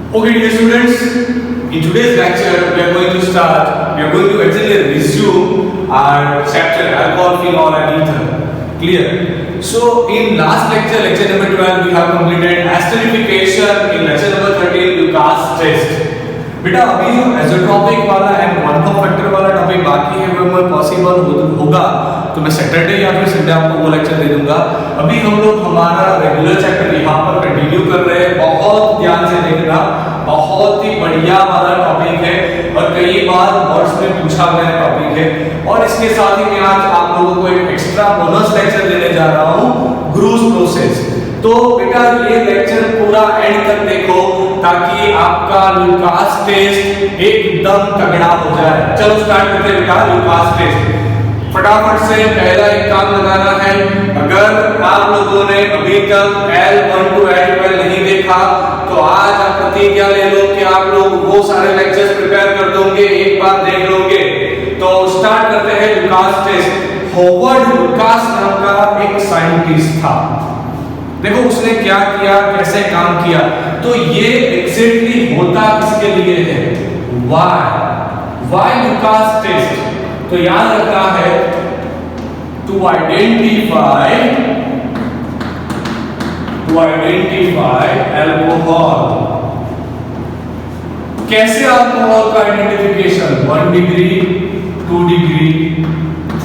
Okay, dear students, in today's lecture we are going to actually resume our chapter alcohol, phenol and ether. Clear? So in last lecture number 12, we have completed esterification. In lecture number 13, Lucas test. बेटा अभी जो azeotropic वाला and one cup factor वाला topic बाकी है वो possible होगा तो मैं सैटरडे या फिर संडे आपको वो लेक्चर दे दूंगा। अभी हम लोग हमारा रेगुलर चैप्टर यहाँ पर कंटिन्यू कर रहे हैं। बहुत ध्यान से देखना, बहुत ही बढ़िया वाला टॉपिक है और कई बार बोर्ड्स में पूछा गया टॉपिक है। और इसके साथ ही मैं आज आप लोगों को एक एक्स्ट्रा बोनस लेक्चर देने जा रहा हूँ, ग्रूस प्रोसेस। तो बेटा ये लेक्चर पूरा एंड तक देखो ताकि आपका लुकास टेस्ट एकदम तगड़ा हो जाए। चलो स्टार्ट करते हैं बेटा लुकास टेस्ट। फटाफट से पहला एक काम लगाना है। अगर आप लोगों ने अभी तक L1 to L12 नहीं देखा तो आज आप प्रतिज्ञा ले लो कि आप लोग वो सारे लेक्चर्स प्रिपेयर कर दोगे, एक बार देख लोगे। तो स्टार्ट करते हैं लुकास टेस्ट। होवर्ड लुकास नाम का एक साइंटिस्ट था। देखो उसने क्या किया, कैसे काम किया। तो ये एग्जैक्टली होता किसके लिए है? Why Lucas test? तो याद रखना है टू आइडेंटिफाई अल्कोहल। कैसे अल्कोहल का identification? 1 degree, 2 degree,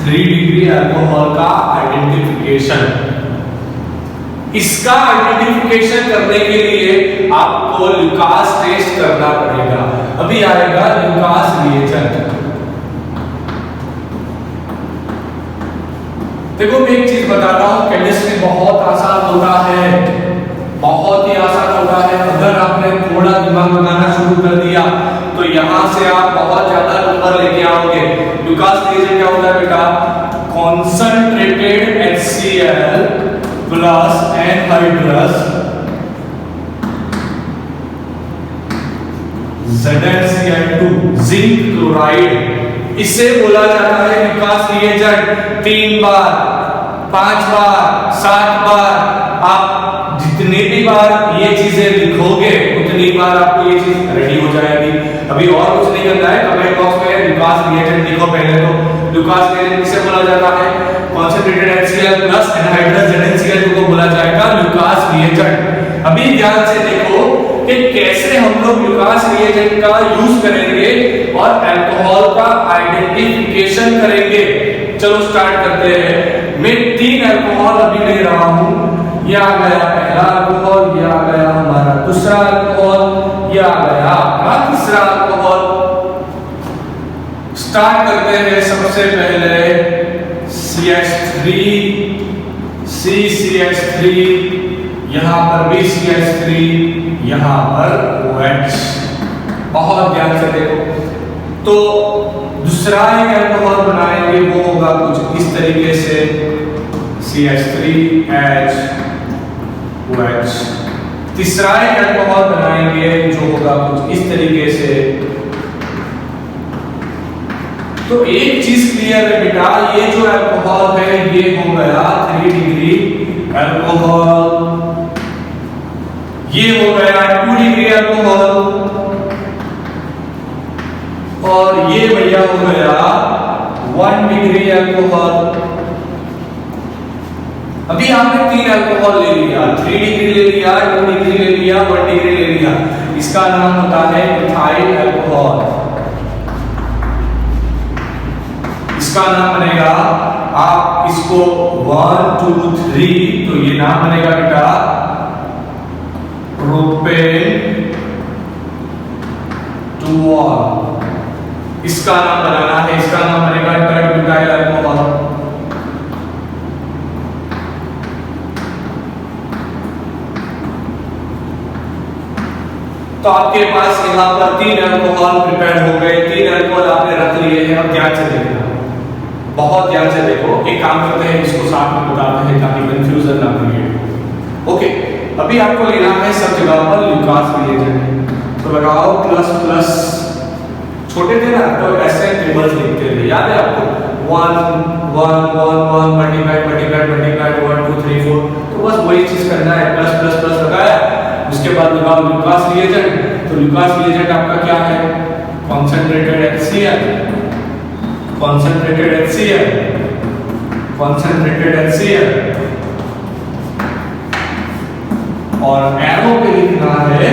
3 degree alcohol का आइडेंटिफिकेशन। इसका आइडेंटिफिकेशन करने के लिए आपको लुकास टेस्ट करना पड़ेगा। अभी आएगा लुकास रिएजेंट। देखो मैं एक चीज बताता हूं, केमिस्ट्री बहुत आसान होता है, बहुत ही आसान होता है। अगर आपने थोड़ा दिमाग लगाना शुरू कर दिया तो यहां से आप बहुत ज्यादा नंबर लेके आओगे। लुकास रिएजेंट क्या होता है बेटा? Concentrated HCl plus anhydrous ZnCl2 zinc chloride. इसे बोला जाता है लुकास रिएजेंट। 3 बार, 5 बार, 7 बार आप जितने भी बार ये चीजें लिखोगे उतनी बार आपको ये चीज रेडी हो जाएगी। अभी और कुछ नहीं करना है, कमेंट बॉक्स में लुकास रिएजेंट लिखो पहले। तो लुकास रिएजेंट किसे बोला जाता है? Concentrated HCl plus anhydrous ZnCl2 को बोला जाएगा लुकास रिएजेंट। अभी ध्यान से देखो कि कैसे हम लोग लुकास रिएजेंट का यूज करेंगे और अल्कोहल का आइडेंटिफिकेशन करेंगे। चलो स्टार्ट करते हैं। मैं 3 अल्कोहल अभी ले रहा हूं। ये आ गया पहला अल्कोहल, ये आ गया हमारा दूसरा अल्कोहल, ये आ गया आपका तीसरा अल्कोहल। स्टार्ट करते हैं सबसे पहले CH3, CCH3, यहां पर भी CH3, यहां पर OH। बहुत ध्यान से देखो। तो दूसरा एक अल्कोहल बनाएंगे, वो होगा कुछ इस तरीके से CH3H OH। तीसरा एक अल्कोहल बनाएंगे जो होगा कुछ इस तरीके से। तो एक चीज क्लियर है बेटा, ये जो अल्कोहल है ये हो गया 3 डिग्री अल्कोहल, ये हो गया 2 डिग्री अल्कोहल और ये भैया हो गया 1 डिग्री अल्कोहल। अभी आपने 3 अल्कोहल ले लिया, 3 डिग्री ले लिया, 2 डिग्री ले लिया, 1 डिग्री ले लिया। इसका नाम होता है इथाइल अल्कोहल। इसका नाम बनेगा, आप इसको 1 2 3, तो ये नाम बनेगा बेटा प्रोपेन टूऑल। इसका नाम बनाना है, इसका नाम बनेगा टेट्राब्यूटाइल अल्कोहल। तो आपके पास यहाँ पर 3 अल्कोहल प्रिपेयर हो गए, 3 अल्कोहल आपने रख लिए हैं। अब ध्यान से देखना, बहुत ध्यान से देखो। एक काम करते हैं, इसको साथ में बताते हैं ताकि कंफ्यूजन ना क्रिएट। ओके, अभी आपको लेना है सब जगह पर लुकास रिएजेंट। तो लगाओ प्लस प्लस, छोटे थे ना तो ऐसे टेबल्स लिखते थे, याद है आपको? 1 1 1 1 मल्टीप्लाई मल्टीप्लाई मल्टीप्लाई 1 2 3 4। तो बस वही चीज करना है, प्लस प्लस प्लस लगाया, उसके बाद लगाओ लुकास रिएजेंट। तो तो लुकास रिएजेंट आपका क्या है? Concentrated HCl, concentrated HCl, concentrated HCl, और एरो पे लिखना है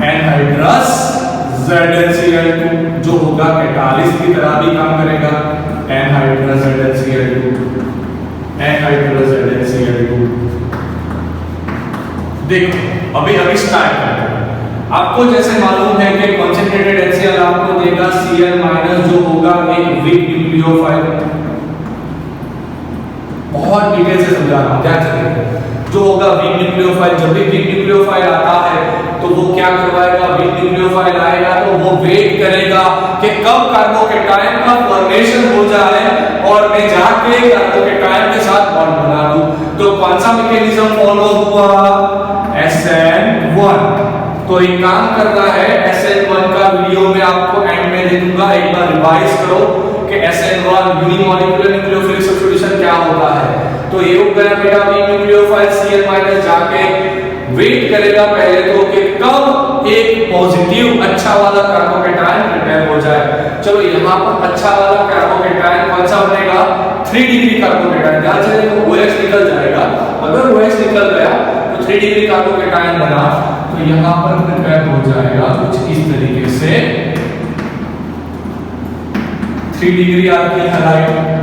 एनहाइड्रस ZnCl2, जो होगा कैटालिस्ट की तरह भी काम करेगा। Anhydrous ZnCl2, anhydrous ZnCl2। देखो अभी स्टार्ट करते हैं। आपको जैसे मालूम है कि कॉन्सेंट्रेटेड HCl आपको देगा Cl- जो होगा एक वीक न्यूक्लियोफाइल। बहुत डिटेल से समझा रहा हूं, ध्यान से देखो। जो होगा वीक न्यूक्लियोफाइल, जब भी वीक न्यूक्लियोफाइल आता है तो वो क्या करवाएगा? वीक न्यूक्लियोफाइल आएगा तो वो वेट करेगा कि कब कार्बोकैटायन का फॉर्मेशन हो जाए और मैं जाके कार्बोकैटायन के साथ बॉन्ड बना दूं। तो कौन सा मैकेनिज्म फॉलो हुआ? SN1। तो एक काम करना है, SN1 का वीडियो में आपको एंड में दे दूंगा, एक बार रिवाइज करो कि SN1 यूनिमॉलिक्यूलर न्यूक्लियोफिलिक सब्स्टिट्यूशन क्या होता है। तो ये हो गया बेटा वीक न्यूक्लियोफाइल Cl- जाके वेट करेगा पहले तो कि कब एक पॉजिटिव अच्छा वाला कार्बोकैटायन प्रिपेयर हो जाए। चलो यहाँ पर अच्छा वाला कार्बोकैटायन कौन सा बनेगा? 3 डिग्री कार्बोकैटायन। ध्यान से देखो OH निकल जाएगा, अगर OH निकल गया तो 3 डिग्री कार्बोकैटायन बना, तो यहाँ पर प्रिपेयर हो जाएगा कुछ इस तरीके से 3 डिग्री अल्किल हैलाइड।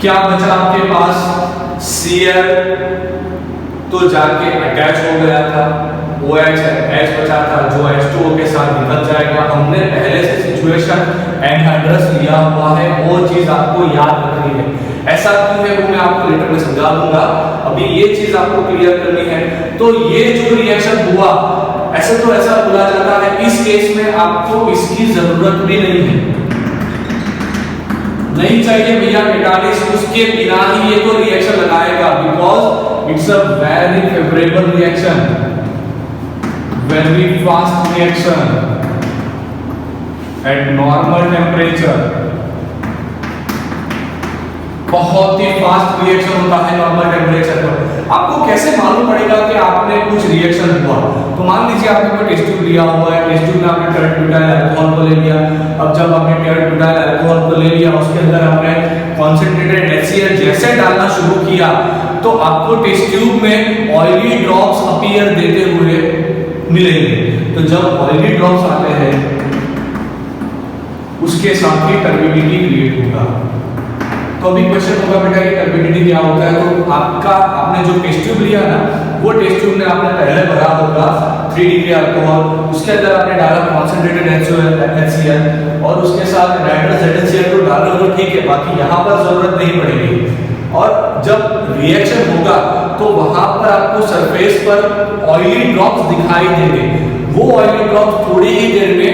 क्या बचा आपके पास? Cl तो जाके अटैच हो गया था, OH H बचा था जो H2O के साथ निकल जाएगा। हमने पहले से सिचुएशन एनहाइड्रस लिया हुआ है, वो चीज आपको याद रखनी है। ऐसा क्यों है वो मैं आपको लेटर में समझा दूंगा, अभी ये चीज आपको क्लियर करनी है। तो ये जो रिएक्शन हुआ, ऐसे तो ऐसा बोला जाता है, इस केस में आपको इसकी जरूरत भी नहीं है, नहीं चाहिए भैया कैटालिस्ट, उसके बिना ही ये तो रिएक्शन लगाएगा, because it's a very favourable reaction, very fast reaction at normal temperature. बहुत ही फास्ट रिएक्शन होता है नॉर्मल टेम्परेचर पर। आपको कैसे मालूम पड़ेगा कि आपने कुछ रिएक्शन हुआ? तो मान लीजिए आपने कोई टेस्ट ट्यूब लिया हुआ है, टेस्ट ट्यूब में आपने टेरेट्यूटाइल अल्कोहल को ले लिया। अब जब आपने टेरेट्यूटाइल अल्कोहल को ले लिया, उसके अंदर आपने कॉन्सेंट्रेटेड HCl जैसे डालना शुरू किया तो आपको टेस्ट ट्यूब में ऑयली ड्रॉप्स अपीयर देते हुए मिलेंगे। तो जब ऑयली ड्रॉप्स आते हैं उसके साथ ही टर्बिडिटी क्रिएट होगा। तो अभी क्वेश्चन होगा बेटा ये टर्बिडिटी क्या होता है? तो आपने जो टेस्ट ट्यूब लिया ना, वो टेस्ट ट्यूब में आपने पहले भरा होगा 3 डिग्री अल्कोहल, उसके अंदर आपने डाला कॉन्सेंट्रेटेड HCl और उसके साथ एनहाइड्रस ZnCl तो डाल रहे हो, ठीक है, बाकी यहाँ पर जरूरत नहीं पड़ेगी। और जब रिएक्शन होगा तो वहां पर आपको सरफेस पर ऑयली ड्रॉप्स दिखाई देंगे। वो ऑयली ड्रॉप्स थोड़ी ही देर में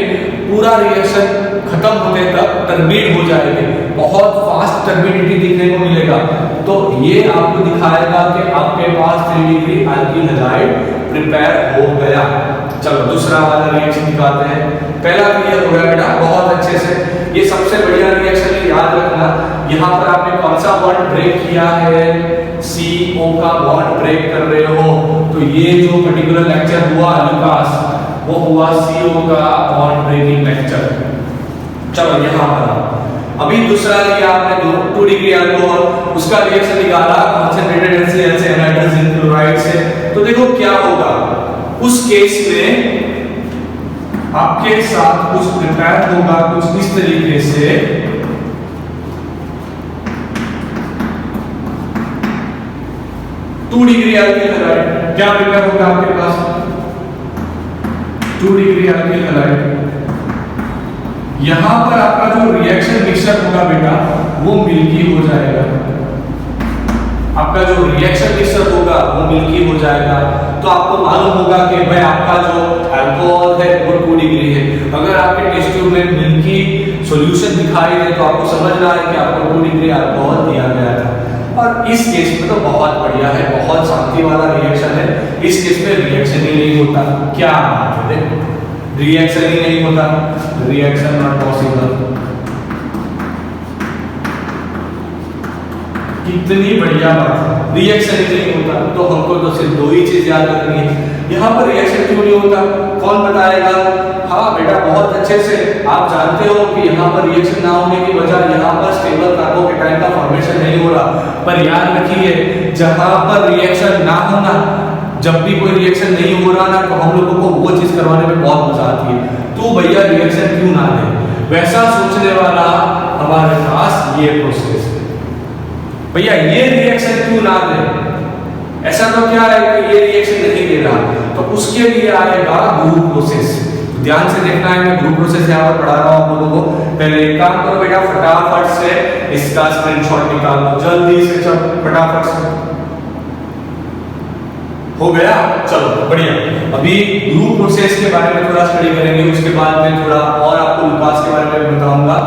पूरा रिएक्शन खत्म होने तक टर्बिड हो जाएंगे, बहुत फास्ट टर्बिडिटी दिखने को मिलेगा। तो ये आपको दिखाएगा कि आपके पास 3 डिग्री अल्किल हैलाइड प्रिपेयर हो गया। चलो दूसरा वाला रिएक्शन दिखाते हैं। पहला क्लियर हो गया बेटा बहुत अच्छे से, ये सबसे बढ़िया रिएक्शन है, याद रखना। यहाँ पर आपने कौन सा बॉन्ड ब्रेक किया है? CO का बॉन्ड ब्रेक कर रहे हो। तो ये जो पर्टिकुलर लेक्चर हुआ लुकास, वो हुआ CO का बॉन्ड ब्रेकिंग लेक्चर। चलो यहाँ पर अभी दूसरा लिया आपने 2 डिग्री अल्कोहल, उसका रिएक्शन निकाला कॉन्सेंट्रेटेड HCl से एनहाइड्रस जिंक क्लोराइड से। तो देखो क्या होगा उस केस में, आपके साथ कुछ प्रिपेयर होगा कुछ इस तरीके से। टू डिग्री अल्किल हैलाइड क्या प्रिपेयर होगा आपके पास? 2 डिग्री अल्किल हैलाइड। यहां पर आपका जो रिएक्शन मिक्सचर होगा बेटा वो मिल्की हो जाएगा। आपका जो रिएक्शन मिक्सचर होगा वो मिल्की हो जाएगा। तो आपको मालूम होगा कि भाई आपका जो अल्कोहल है वो 2 डिग्री है। अगर आपके टेस्ट ट्यूब में मिल्की सॉल्यूशन दिखाई दे तो आपको समझ रहा है कि आपको 2 डिग्री अल्कोहल दिया गया था। और इस केस में तो बहुत बढ़िया है, बहुत शांति वाला रिएक्शन है। इस केस में रिएक्शन ही नहीं होता। क्या बात है, देखो रिएक्शन ही नहीं होता, रिएक्शन नॉट पॉसिबल। कितनी बढ़िया बात है, रिएक्शन ही नहीं होता तो हमको तो सिर्फ दो ही चीज याद रखनी है। यहाँ पर रिएक्शन क्यों नहीं होता, कौन बताएगा? हाँ बेटा, बहुत अच्छे से आप जानते हो कि यहाँ पर रिएक्शन ना होने की वजह यहाँ पर स्टेबल कार्बोकेटाइन का फॉर्मेशन नहीं हो रहा। पर याद रखिए, जहाँ पर रिएक्शन ना होना, जब भी कोई रिएक्शन नहीं हो रहा ना, तो हम लोगों को वो चीज करवाने में बहुत मजा आती है। तो भैया रिएक्शन क्यों ना दे, वैसा सोचने वाला हमारे पास ये प्रोसेस है। भैया ये रिएक्शन क्यों ना दे, ऐसा तो क्या है कि ये रिएक्शन नहीं दे रहा, तो उसके लिए आएगा ग्रुप प्रोसेस। ध्यान से देखना है, मैं ग्रुप प्रोसेस यहाँ पर पढ़ा रहा हूँ आप लोगों को। पहले एक काम करो बेटा, फटाफट से इसका स्क्रीनशॉट निकाल लो, जल्दी से, चल फटाफट से। हो गया? चलो बढ़िया। अभी ग्रुप प्रोसेस के बारे में थोड़ा स्टडी करेंगे, उसके बाद में थोड़ा और आपको लुकास के बारे में बताऊंगा।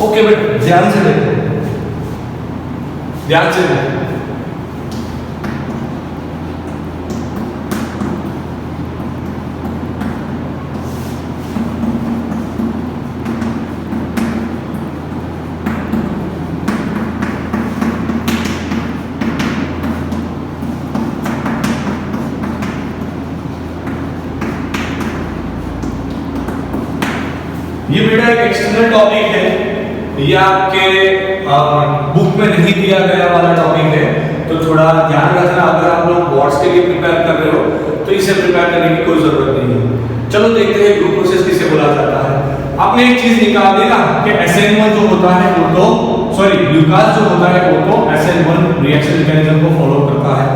ओके बेटा, ध्यान से देखो, ध्यान से देखो। ये बेटा एक एक्सटर्नल टॉपिक है, ये आपके बुक में नहीं दिया गया वाला टॉपिक है, तो थोड़ा ध्यान रखना। अगर आप लोग बोर्ड्स के लिए प्रिपेयर कर रहे हो तो इसे प्रिपेयर करने की कोई जरूरत नहीं है। चलो देखते हैं ग्रुप प्रोसेस किसे बोला जाता है। आपने एक चीज निकाल दी ना कि SN1 जो होता है वो तो ग्लूकास जो होता है वो तो SN1 रिएक्शन मैकेनिज्म को फॉलो करता है।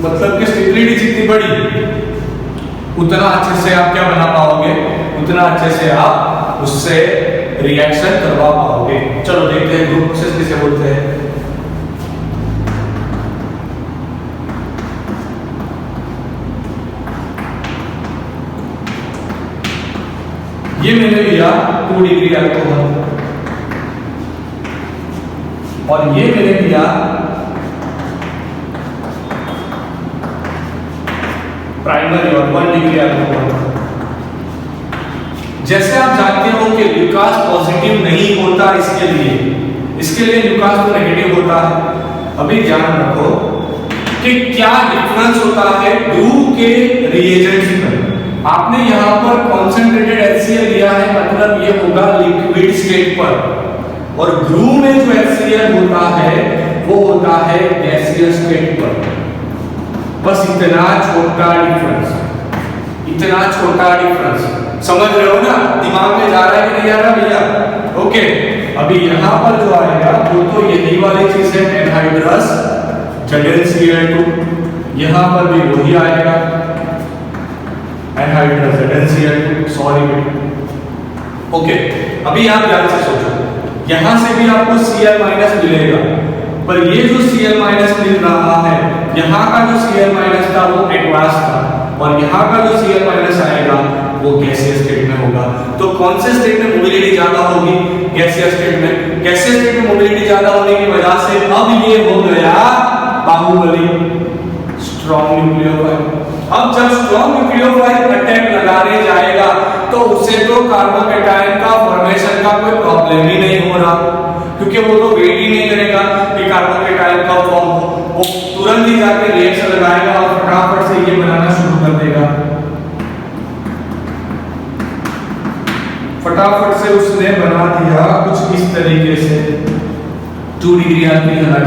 मतलब कि स्टेबिलिटी जितनी बड़ी, उतना अच्छे से आप क्या बना पाओगे, उतना अच्छे से आप उससे रिएक्शन करवा पाओगे। चलो देखते हैं ग्रुप प्रोसेस किसे बोलते हैं। ये मैंने लिया 2 डिग्री अल्कोहल और ये मैंने लिया प्राइमरी और 1 डिग्री अल्कोहल। जैसे आप जानते हो कि ग्लूकास पॉजिटिव नहीं होता, इसके लिए ग्लूकास तो नेगेटिव होता है। अभी ध्यान रखो कि क्या डिफरेंस होता है ग्रुप के रिएजेंट्स में। आपने यहाँ पर कॉन्सेंट्रेटेड HCl लिया है, मतलब ये होगा लिक्विड स्टेट पर, और ग्रुप में जो HCl होता है वो होता है गैसियस स्टेट पर। बस इतना छोटा डिफरेंस, इतना छोटा डिफरेंस, समझ रहे हो ना? दिमाग में जा रहा है कि नहीं जा रहा भैया? ओके, अभी यहाँ पर जो आएगा वो तो यही वाली चीज है, एनहाइड्रस ZnCl2। यहाँ पर भी वही आएगा, एनहाइड्रस ZnCl2। सॉरी ओके, अभी आप ध्यान से सोचो, यहाँ से भी आपको Cl- मिलेगा, पर ये जो Cl- मिल रहा है, यहाँ का जो Cl- था वो एक्वास था, और यहाँ का जो Cl- आएगा वो गैसियस स्टेट में होगा। तो कौन से स्टेट में मोबिलिटी ज्यादा होगी? गैसियस स्टेट में। गैसियस स्टेट में मोबिलिटी ज्यादा होने की वजह से अब ये हो गया बाहुबली, स्ट्रॉन्ग न्यूक्लियोफाइल। अब जब स्ट्रॉन्ग न्यूक्लियोफाइल अटैक लगाने जाएगा तो उसे तो कार्बोकेटाइन का फॉर्मेशन का कोई प्रॉब्लम ही नहीं हो रहा, क्योंकि वो तो वेट ही नहीं करेगा कि कार्बोकेटाइन का फॉर्म हो, वो तुरंत ही जाके रिएक्शन लगाएगा और फटाफट से ये बनाना शुरू कर देगा। फटाफट से उसने बना दिया कुछ इस तरीके से 2 डिग्री अल्कोहल,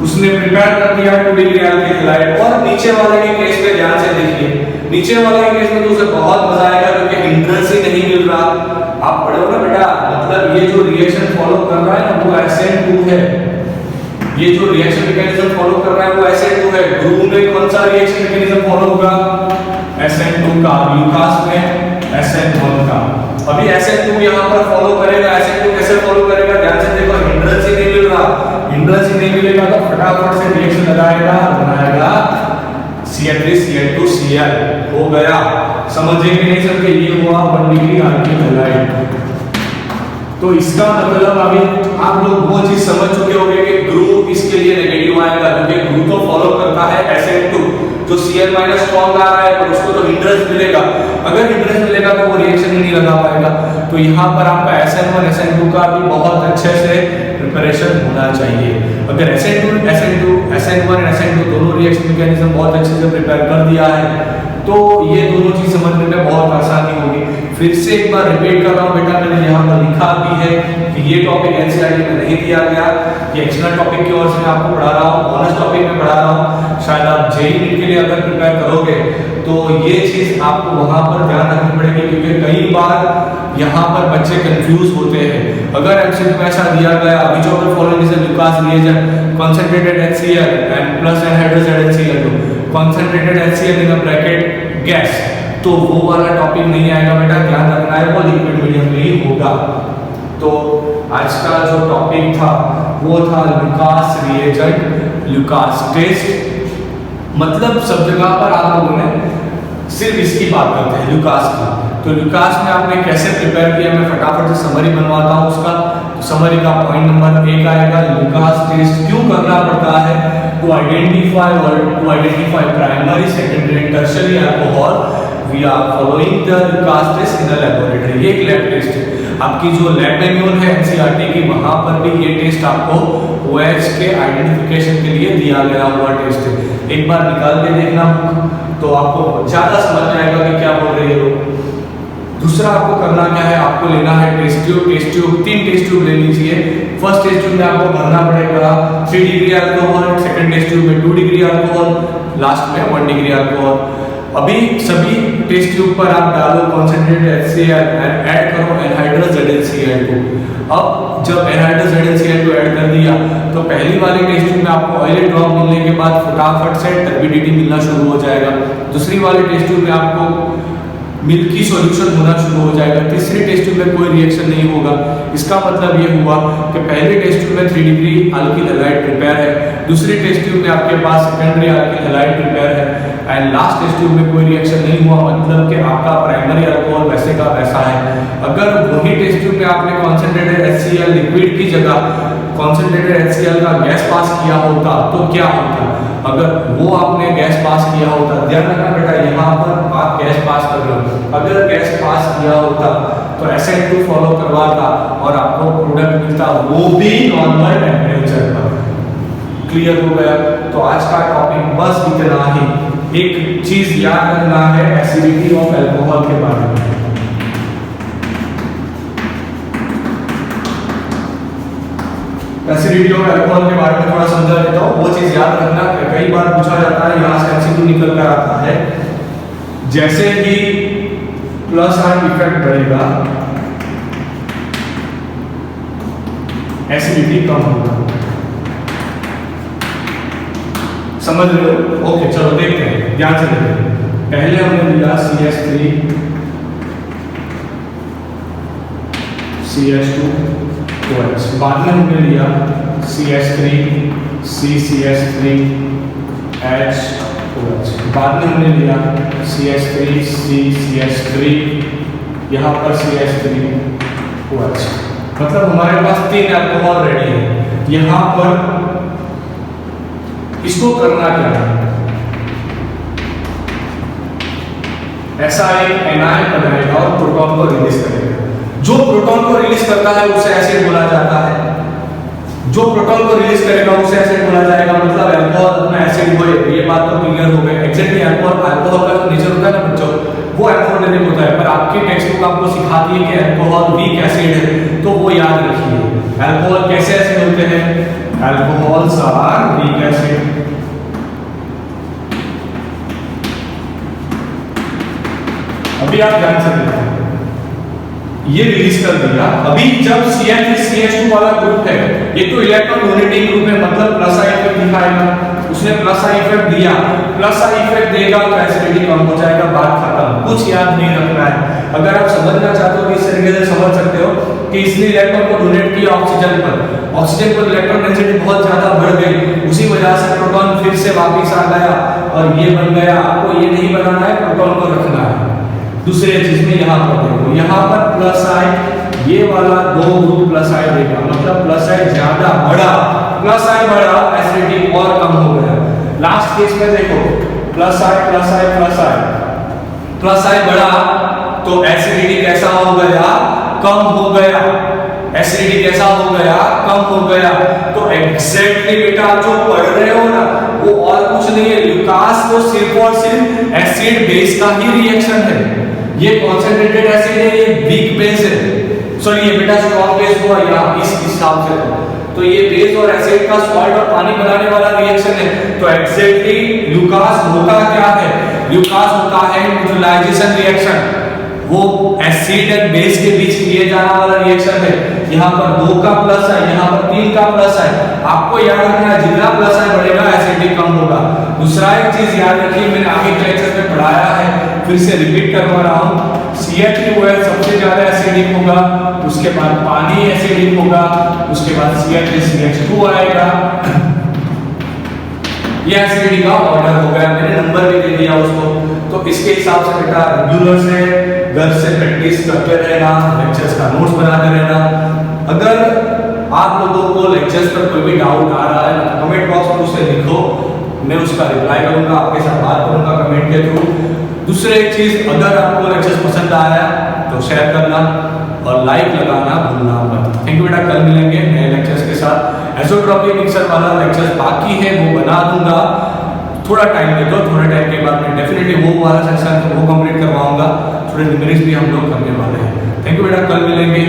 उसने प्रिपेयर कर दिया 2 डिग्री अल्कोहल। और नीचे वाले के केस में ध्यान से देखिए, नीचे वाले के केस में तो उसे बहुत मजा आएगा क्योंकि इंट्रेंस ही नहीं मिल रहा। आप पढ़ो ना बेटा, मतलब ये जो रिएक्शन फॉलो कर रहा है ना वो SN2 है, ये जो रिएक्शन मैकेनिज्म फॉलो कर रहा है वो SN2 है। ग्रुप में कौन सा रिएक्शन मैकेनिज्म फॉलो होगा? SN2 का। ग्लूकास में SN1 का। अभी SN2 यहाँ पर फॉलो करेगा, SN2 कैसे फॉलो करेगा? ध्यान से देखो, हिंड्रेंस ही नहीं मिल रहा, हिंड्रेंस ही नहीं मिलेगा तो फटाफट से रिएक्शन लगाएगा, बनाएगा Cl3Cl2Cl। हो गया, समझे कि नहीं समझे? ये हुआ 1 डिग्री अल्किल हैलाइड। तो इसका मतलब अभी आप लोग वो चीज समझ चुके होंगे कि ग्रुप इसके लिए नेगेटिव आएगा, क्योंकि ग्रुप तो फॉलो करता है SN2, जो Cl माइनस स्ट्रॉन्ग आ रहा है पर उसको तो हिंड्रेंस मिलेगा। अगर हिंड्रेंस मिलेगा तो वो रिएक्शन ही नहीं लगा पाएगा। तो यहाँ पर आपका SN1 SN2 का भी बहुत अच्छे से प्रिपरेशन होना चाहिए। अगर SN1 SN2 दोनों रिएक्शन मैकेनिज्म बहुत अच्छे से प्रिपेयर कर दिया है तो ये दोनों चीज समझने में बहुत आसानी होगी। फिर से एक बार रिपीट कर रहा हूँ बेटा, मैंने यहाँ पर लिखा भी है कि ये टॉपिक एनसीईआरटी में नहीं दिया गया, ये एक्सटर्नल टॉपिक की ओर से मैं आपको पढ़ा रहा हूँ, बोनस टॉपिक में पढ़ा रहा हूँ। शायद आप जेईई नीट के लिए अगर प्रिपेयर करोगे तो ये चीज आपको वहां पर ध्यान रखनी पड़ेगी, क्योंकि कई बार यहाँ पर बच्चे कंफ्यूज होते हैं। अगर एमसीक्यू में ऐसा दिया गया which of the following is a Lucas reagent, concentrated HCl and plus anhydrous HCl2, concentrated HCl in a bracket gas, तो वो वाला टॉपिक नहीं आएगा बेटा, ध्यान रखना है वो लिक्विड मीडियम में ही होगा। तो आज का जो टॉपिक था वो था लुकास रिएजेंट, लुकास टेस्ट। मतलब सब जगह पर आप लोगों ने सिर्फ इसकी बात करते हैं, लुकास की। तो लुकास में आपने कैसे प्रिपेयर किया, मैं फटाफट से समरी बनवाता हूँ उसका। तो समरी का पॉइंट नंबर 1 आएगा, लुकास टेस्ट क्यों करना पड़ता है? To identify primary secondary and tertiary alcohol we are following the Lucas test in the laboratory. ये एक लैब टेस्ट है, आपकी जो लैब मैनुअल है एनसीईआरटी की, वहां पर भी ये टेस्ट आपको OH के आइडेंटिफिकेशन के लिए दिया गया हुआ टेस्ट है। एक बार निकाल के देखना तो आपको ज्यादा समझ में आएगा कि क्या बोल रहे हो। दूसरा आपको करना क्या है, आपको लेना है टेस्ट ट्यूब। 3 टेस्ट ट्यूब ले लीजिए। फर्स्ट टेस्ट ट्यूब में आपको भरना पड़ेगा 3 degree alcohol, second test tube में 2 डिग्री अल्कोहल, लास्ट में 1 डिग्री अल्कोहल। अभी सभी टेस्ट ट्यूब पर आप डालो कॉन्सेंट्रेटेड HCl एंड ऐड करो एनहाइड्रस ZnCl2। अब जब एनहाइड्रस ZnCl2 ऐड कर दिया तो पहली वाली टेस्ट ट्यूब में आपको ऑयली ड्रॉप मिलने के बाद फटाफट से टर्बिडिटी मिलना शुरू हो जाएगा। दूसरी वाली टेस्ट ट्यूब में आपको मिल्की सॉल्यूशन होना शुरू हो जाएगा। तीसरी टेस्ट ट्यूब में कोई रिएक्शन नहीं होगा। इसका मतलब ये हुआ कि पहले टेस्ट ट्यूब में 3 डिग्री अल्किल हैलाइड प्रिपेयर है, दूसरी टेस्ट ट्यूब में आपके पास सेकेंडरी अल्किल हैलाइड प्रिपेयर है, एंड लास्ट टेस्ट ट्यूब में कोई रिएक्शन नहीं हुआ। मतलब कि आपका प्राइमरी अल्कोहल वैसे का वैसा है। अगर वही टेस्ट ट्यूब में आपने कॉन्सेंट्रेटेड HCl लिक्विड की जगह कॉन्सेंट्रेटेड HCl का गैस पास किया होता तो क्या होता? अगर वो आपने गैस पास किया होता, ध्यान रखना बेटा, यहाँ पर आप गैस पास कर रहे हो, अगर गैस पास किया होता तो SN2 फॉलो करवाता और आपको प्रोडक्ट मिलता, वो भी नॉर्मल टेम्परेचर पर। क्लियर हो गया? तो आज का टॉपिक बस इतना ही। एक चीज याद रखना है एसिडिटी ऑफ अल्कोहल के बारे में। एसिडिटी ऑफ अल्कोहल के बारे में थोड़ा समझा देता हूँ। वो चीज याद रखना, कई बार पूछा जाता है, यहाँ से MCQ निकल कर आता है, जैसे ही प्लस आयन इफेक्ट बढ़ेगा एसिडिटी कम होगा। समझ रहे हो? ओके, चलो देखते हैं, ध्यान से देखते हैं। पहले हमने लिया CH3 CH2 OH, बाद में हमने लिया CH3 CCH3 HOH, बाद में हमने लिया CH3 CCH3, यहाँ पर CH3 OH। मतलब हमारे पास 3 अल्कोहल रेडी है। यहाँ पर इसको करना क्या है, ऐसा एक एनायन बनाएगा और प्रोटॉन को रिलीज करेगा। जो प्रोटॉन को रिलीज करता है उसे एसिड बोला जाता है, जो प्रोटॉन को रिलीज करेगा उसे एसिड बोला जाएगा। मतलब अल्कोहल अपना एसिड होए, ये बात तो क्लियर हो गई। एग्जैक्टली अल्कोहल का जो नेचर होता है ना बच्चों, वो अल्कोहलिक होता है, पर आपकी टेक्स्ट बुक आपको सिखाती है कि अल्कोहल वीक एसिड है, तो वो याद रखिए। अल्कोहल कैसे एसिड होते हैं? Alcohols are weak acid. अभी आप ध्यान से देखो, ये रिलीज कर दिया। अभी जब CH3CH2 वाला ग्रुप है, ये तो इलेक्ट्रॉन डोनेटिंग ग्रुप है, मतलब प्लस आई इफेक्ट दिखाएगा। उसने प्लस आई इफेक्ट दिया, प्लस आई इफेक्ट देगा तो एसिडिटी कम हो जाएगा, बात खत्म। कुछ याद नहीं रखना है। अगर आप समझना चाहते हो इस तरीके से समझ सकते हो कि इसने इलेक्ट्रॉन को डोनेट किया ऑक्सीजन पर इलेक्ट्रॉन डेंसिटी बहुत ज्यादा बढ़ गई, उसी वजह से प्रोटॉन फिर से वापस आ गया और ये बन गया। आपको ये नहीं बनाना है, प्रोटॉन को रखना है। दूसरे चीज में यहाँ पर देखो, यहाँ पर प्लस साइन, ये वाला 2 ग्रुप प्लस साइन देगा, मतलब प्लस साइन ज्यादा बढ़ा, प्लस साइन बढ़ा, एसिडिटी और कम हो गया। लास्ट केस में देखो plus sign plus sign plus sign, plus sign बढ़ा तो एसिडिटी कैसा हो गया, कम हो गया। एसिडिटी कैसा हो गया, कम हो गया। तो एग्जैक्टली बेटा आप जो पढ़ रहे हो ना वो और कुछ नहीं है, ल्यूकास तो सिर्फ और सिर्फ एसिड बेस का ही रिएक्शन है। ये कॉन्सेंट्रेटेड एसिड है, ये वीक बेस है, सॉरी ये बेटा स्ट्रॉन्ग बेस हुआ यहाँ इस हिसाब से। तो ये बेस और एसिड का सॉल्ट और पानी बनाने वाला रिएक्शन है। तो एग्जैक्टली ल्यूकास होता क्या है, ल्यूकास होता है न्यूट्रलाइजेशन रिएक्शन, वो एसिड एंड बेस के बीच किए जाने वाला रिएक्शन है। यहाँ पर 2 का प्लस है, यहाँ पर 3 का प्लस है। आपको याद रखना है जितना प्लस है बढ़ेगा एसिडिटी कम होगा। दूसरा एक चीज याद रखिए, मैंने आगे लेक्चर में पढ़ाया है, फिर से रिपीट करवा रहा हूँ। CH2OH सबसे ज्यादा एसिडिक होगा, उसके बाद पानी एसिडिक होगा, उसके बाद CH3CH2 आएगा। ये एसिडिटी का ऑर्डर हो गया, मैंने नंबर भी दे दिया उसको। तो इसके हिसाब से बेटा रेगुलर से घर से प्रैक्टिस करते रहना, लेक्चर्स का नोट्स बनाते रहना। अगर आप लोगों को लेक्चर्स पर कोई भी डाउट आ रहा है तो कमेंट बॉक्स में उसे लिखो, मैं उसका रिप्लाई करूंगा, आपके साथ बात करूंगा कमेंट के थ्रू। दूसरी एक चीज, अगर आपको लेक्चर्स पसंद आया तो शेयर करना और लाइक लगाना भूलना मत। थैंक यू बेटा, कल मिलेंगे नए लेक्चर्स के साथ। एज़ोट्रॉपी मिक्सर वाला लेक्चर्स बाकी है, वो बना दूंगा, थोड़ा टाइम दे दो, थोड़े टाइम के बाद मैं डेफिनेटली वो वाला सेक्शन वो कंप्लीट करवाऊंगा। थोड़े न्यूमेरिक्स भी हम लोग करने वाले हैं। थैंक यू बेटा, कल मिलेंगे।